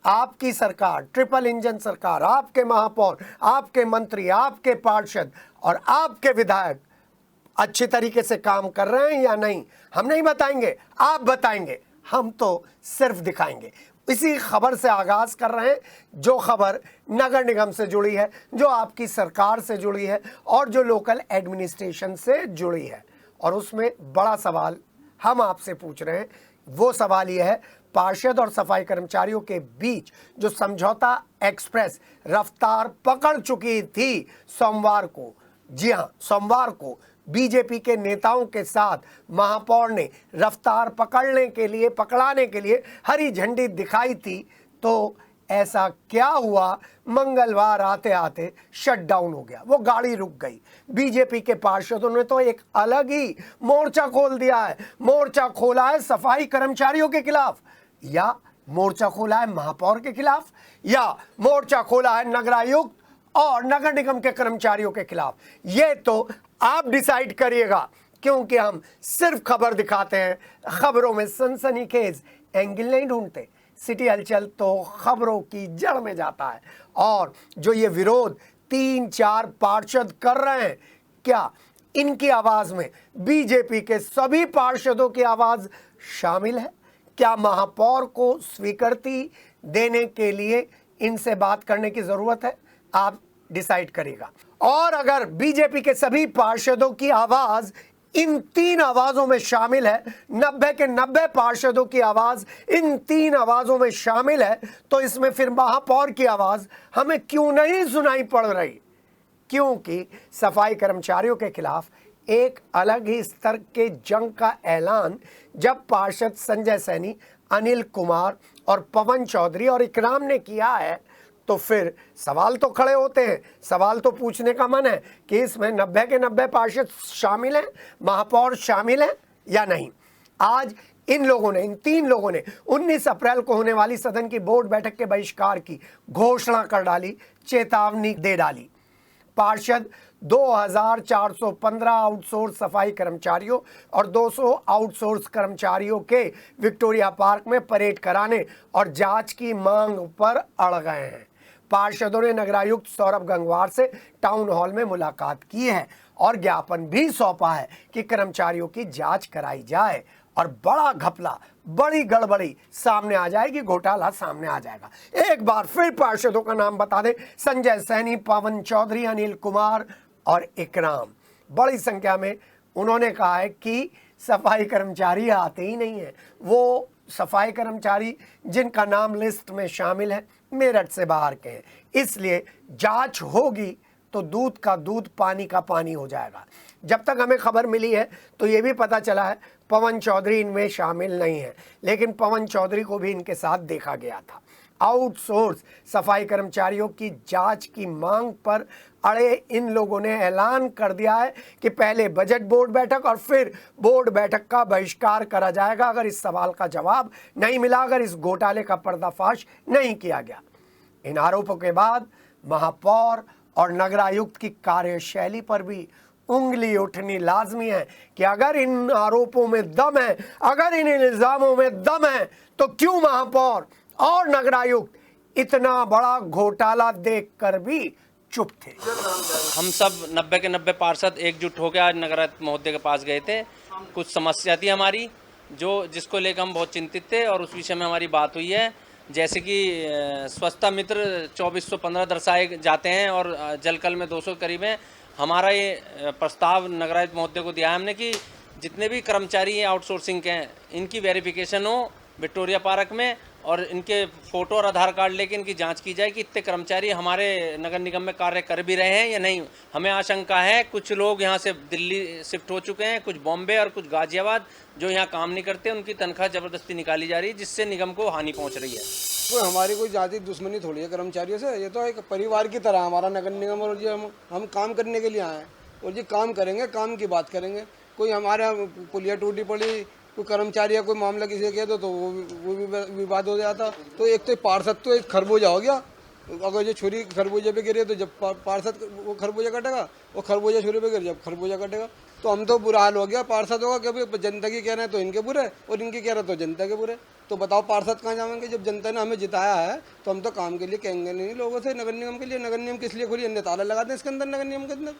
आपकी सरकार, triple engine सरकार, आपके महापौर, आपके मंत्री, आपके पार्षद और आपके विधायक अच्छी तरीके से काम कर रहे हैं या नहीं, हम नहीं बताएंगे, आप बताएंगे। हम तो सिर्फ दिखाएंगे। इसी खबर से आगाज कर रहे हैं, जो खबर नगर निगम से जुड़ी है, जो आपकी सरकार से जुड़ी है और जो लोकल एडमिनिस्ट्रेशन से जुड़ी है। और उसमें बड़ा सवाल हम आपसे पूछ रहे हैं, वो सवाल यह है, पार्षद और सफाई कर्मचारियों के बीच जो समझौता एक्सप्रेस रफ्तार पकड़ चुकी थी सोमवार को, जी हां, सोमवार को बीजेपी के नेताओं के साथ महापौर ने रफ्तार पकड़ाने के लिए हरी झंडी दिखाई थी, तो ऐसा क्या हुआ, मंगलवार आते आते शटडाउन हो गया, वो गाड़ी रुक गई। बीजेपी के पार्षदों ने तो एक अलग ही मोर्चा खोल दिया है। मोर्चा खोला है सफाई कर्मचारियों के खिलाफ, या मोर्चा खोला है महापौर के खिलाफ, या मोर्चा खोला है नगरायुक्त और नगर निगम के कर्मचारियों के खिलाफ। ये तो आप डिसाइड करिएगा, क्योंकि हम सिर्फ खबर दिखाते हैं, खबरों में सनसनीखेज एंगल नहीं ढूंढते। सिटी हलचल तो खबरों की जड़ में जाता है। और जो ये विरोध 3-4 पार्षद कर रहे हैं, क्या इनकी आवाज में बीजेपी के सभी पार्षदों की आवाज शामिल है? क्या महापौर को स्वीकृति देने के लिए इनसे बात करने की जरूरत है? आप डिसाइड करेगा। और अगर बीजेपी के सभी पार्षदों की आवाज इन 3 आवाजों में शामिल है, 90 के 90 पार्षदों की आवाज इन 3 आवाजों में शामिल है, तो इसमें फिर महापौर की आवाज हमें क्यों नहीं सुनाई पड़ रही? क्योंकि सफाई कर्मचारियों के खिलाफ एक अलग ही स्तर के जंग का ऐलान जब पार्षद संजय सैनी, अनिल कुमार और पवन चौधरी और इकराम ने किया है, तो फिर सवाल तो खड़े होते हैं। सवाल तो पूछने का मन है कि इसमें 90 के 90 पार्षद शामिल हैं, महापौर शामिल हैं या नहीं। आज इन 3 लोगों ने 19 अप्रैल को होने वाली सदन की बोर्ड बैठक के बहिष्कार की घोषणा कर डाली, चेतावनी दे डाली। पार्षद 2415 आउटसोर्स सफाई कर्मचारियों और 200 आउटसोर्स कर्मचारियों के विक्टोरिया पार्क में परेड कराने और जांच की मांग पर अड़ गए हैं। पार्षदों ने नगरायुक्त सौरभ गंगवार से टाउन हॉल में मुलाकात की है और ज्ञापन भी सौंपा है कि कर्मचारियों की जांच कराई जाए, और बड़ा घपला, बड़ी गड़बड़ी सामने आ जाएगी, घोटाला सामने आ जाएगा। एक बार फिर पार्षदों का नाम बता दें, संजय सैनी, पवन चौधरी, अनिल कुमार और इकराम। बड़ी संख्या में उन्होंने कहा है कि सफाई कर्मचारी आते ही नहीं है। वो सफाई कर्मचारी जिनका नाम लिस्ट में शामिल है मेरठ से बाहर के हैं, इसलिए जांच होगी तो दूध का दूध, पानी का पानी हो जाएगा। जब तक हमें खबर मिली है तो ये भी पता चला है पवन चौधरी इनमें शामिल नहीं है, लेकिन पवन चौधरी को भी इनके साथ देखा गया था। आउटसोर्स सफाई कर्मचारियों की जांच की मांग पर अड़े इन लोगों ने ऐलान कर दिया है कि पहले बजट बोर्ड बैठक और फिर बोर्ड बैठक का बहिष्कार करा जाएगा अगर इस सवाल का जवाब नहीं मिला, अगर इस घोटाले का पर्दाफाश नहीं किया गया। इन आरोपों के बाद महापौर और नगरायुक्त की कार्यशैली पर भी उंगली उठनी लाजमी है कि अगर इन आरोपों में दम है, अगर इन इल्जामों में दम है, तो क्यों महापौर और नगरायुक्त इतना बड़ा घोटाला देखकर भी चुप थे। हम सब 90 के 90 पार्षद एकजुट होकर आज नगरायुक्त महोदय के पास गए थे। कुछ समस्या थी हमारी जिसको लेकर हम बहुत चिंतित थे और उस विषय में हमारी बात हुई है। जैसे कि स्वच्छता मित्र 2415 दर्शाए जाते हैं और जलकल में 200 करीब हैं। हमारा ये प्रस्ताव नगरायुक्त महोदय को दिया है हमने कि जितने भी कर्मचारी हैं आउटसोर्सिंग के हैं, इनकी वेरिफिकेशन हो विक्टोरिया पार्क में और इनके फ़ोटो और आधार कार्ड लेके इनकी जांच की जाए कि इतने कर्मचारी हमारे नगर निगम में कार्य कर भी रहे हैं या नहीं। हमें आशंका है कुछ लोग यहाँ से दिल्ली शिफ्ट हो चुके हैं, कुछ बॉम्बे और कुछ गाजियाबाद, जो यहाँ काम नहीं करते, उनकी तनख्वाह ज़बरदस्ती निकाली जा रही है, जिससे निगम को हानि पहुँच रही है। कोई हमारी कोई जाति दुश्मनी थोड़ी है कर्मचारियों से। ये तो एक परिवार की तरह हमारा नगर निगम, और ये हम काम करने के लिए आए हैं और ये काम करेंगे, काम की बात करेंगे। कोई हमारे पुलिया टूटी पड़ी, कोई कर्मचारी या कोई मामला किसी कह दो तो वो भी विवाद हो जाता। तो एक तो पार्षद तो एक खरबूजा हो गया। अगर जो छुरी खरबूजे पे गिरे तो जब पार्षद वो खरबूजा कटेगा, वो खरबूजा छुरी पे गिरे जब खरबूजा कटेगा। तो हम तो बुरा हाल हो गया पार्षदों का, कभी जनता की कह रहे हैं तो इनके बुरे और इनके कह रहे तो जनता के बुरे। तो बताओ पार्षद कहाँ जाएंगे? जब जनता ने हमें जिताया है तो हम तो काम के लिए कहेंगे नहीं लोगों से। नगर निगम के लिए, नगर निगम किस लिए खोली? अन्य ताला लगा दें इसके अंदर, नगर निगम के अंदर।